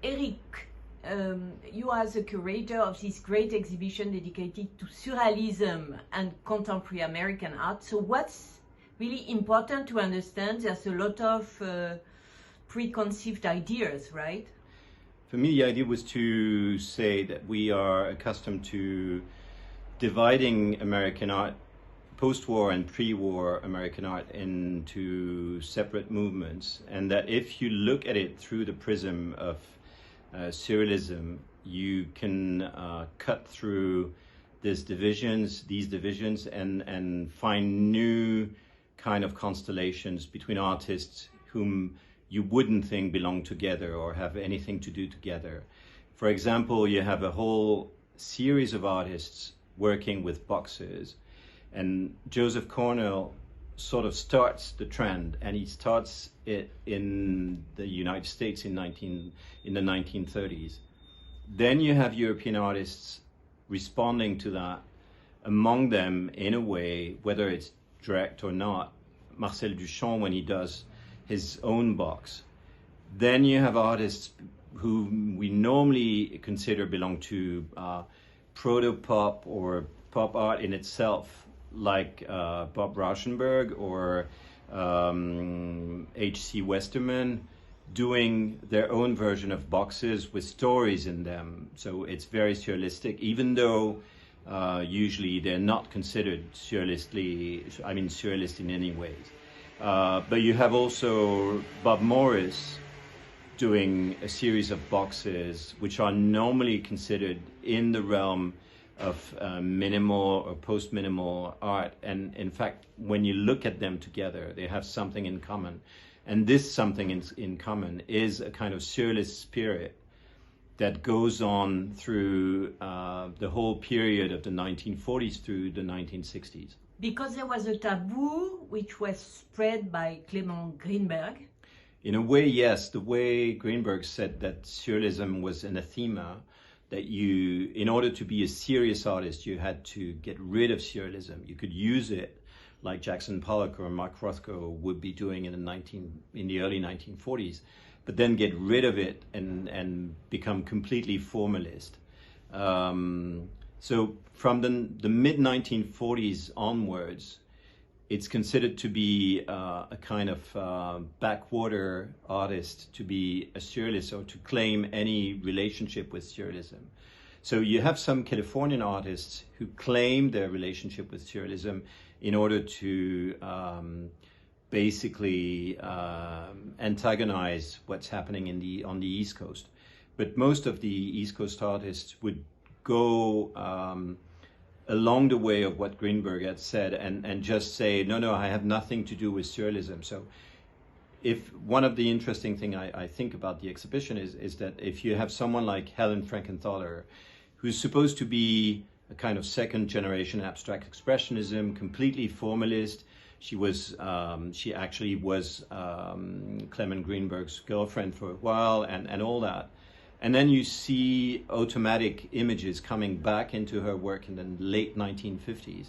Éric, you are the curator of this great exhibition dedicated to surrealism and contemporary American art. So what's really important to understand, there's a lot of preconceived ideas, right? For me, the idea was to say that we are accustomed to dividing American art, post-war and pre-war American art, into separate movements, and that if you look at it through the prism of surrealism, you can cut through these divisions, and find new kind of constellations between artists whom you wouldn't think belong together or have anything to do together. For example, you have a whole series of artists working with boxes, and Joseph Cornell sort of starts the trend, and he starts it in the United States in the 1930s. Then you have European artists responding to that, among them, in a way, whether it's direct or not, Marcel Duchamp when he does his own box. Then you have artists who we normally consider belong to proto-pop or pop art in itself, like Bob Rauschenberg or H.C. Westerman, doing their own version of boxes with stories in them. So it's very surrealistic, even though usually they're not considered surrealist in any ways. But you have also Bob Morris doing a series of boxes which are normally considered in the realm of minimal or post-minimal art. And in fact, when you look at them together, they have something in common. And this something in common is a kind of surrealist spirit that goes on through the whole period of the 1940s through the 1960s. Because there was a taboo which was spread by Clement Greenberg. In a way, yes. The way Greenberg said that surrealism was anathema, that you, in order to be a serious artist, you had to get rid of surrealism. You could use it like Jackson Pollock or Mark Rothko would be doing in the early 1940s, but then get rid of it and become completely formalist. So from the mid-1940s onwards, it's considered to be a kind of backwater artist to be a surrealist or to claim any relationship with surrealism. So you have some Californian artists who claim their relationship with surrealism in order to basically antagonize what's happening on the East Coast. But most of the East Coast artists would go along the way of what Greenberg had said and just say, no, I have nothing to do with surrealism. So if one of the interesting thing I think about the exhibition is that if you have someone like Helen Frankenthaler, who's supposed to be a kind of second generation abstract expressionism, completely formalist, she actually was Clement Greenberg's girlfriend for a while and all that. And then you see automatic images coming back into her work in the late 1950s,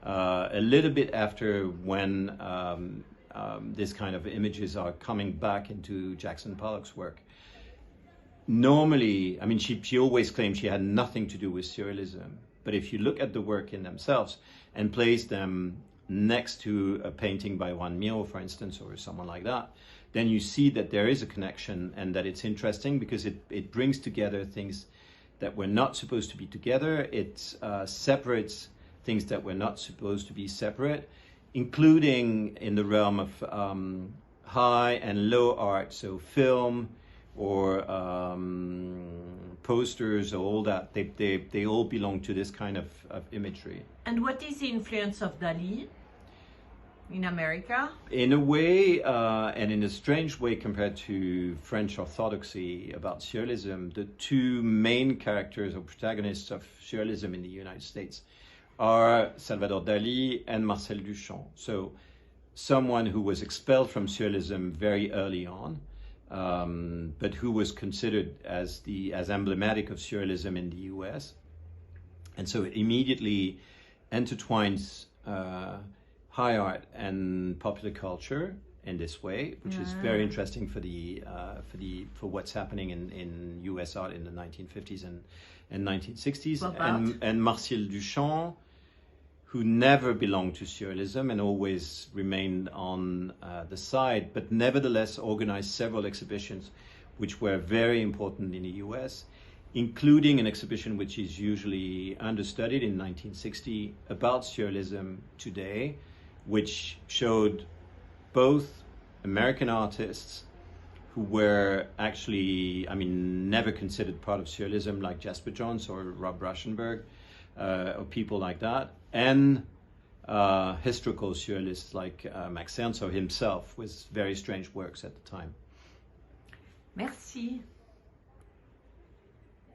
a little bit after when this kind of images are coming back into Jackson Pollock's work. Normally, she always claimed she had nothing to do with surrealism, but if you look at the work in themselves and place them next to a painting by Juan Miró, for instance, or someone like that, then you see that there is a connection and that it's interesting because it brings together things that were not supposed to be together. It separates things that were not supposed to be separate, including in the realm of high and low art, so film or posters or all that. They all belong to this kind of imagery. And what is the influence of Dali in America? In a way, and in a strange way compared to French orthodoxy about surrealism, the two main characters or protagonists of surrealism in the United States are Salvador Dali and Marcel Duchamp. So someone who was expelled from surrealism very early on, but who was considered as emblematic of surrealism in the US. And so it immediately intertwines high art and popular culture in this way, which is very interesting for what's happening in U.S. art in the 1950s and 1960s. And Martial Duchamp, who never belonged to surrealism and always remained on the side, but nevertheless organized several exhibitions which were very important in the US, including an exhibition which is usually understudied in 1960 about surrealism today, which showed both American artists who were actually, never considered part of surrealism, like Jasper Johns or Rob Rauschenberg, or people like that, and historical surrealists like Max Ernst himself, with very strange works at the time. Merci.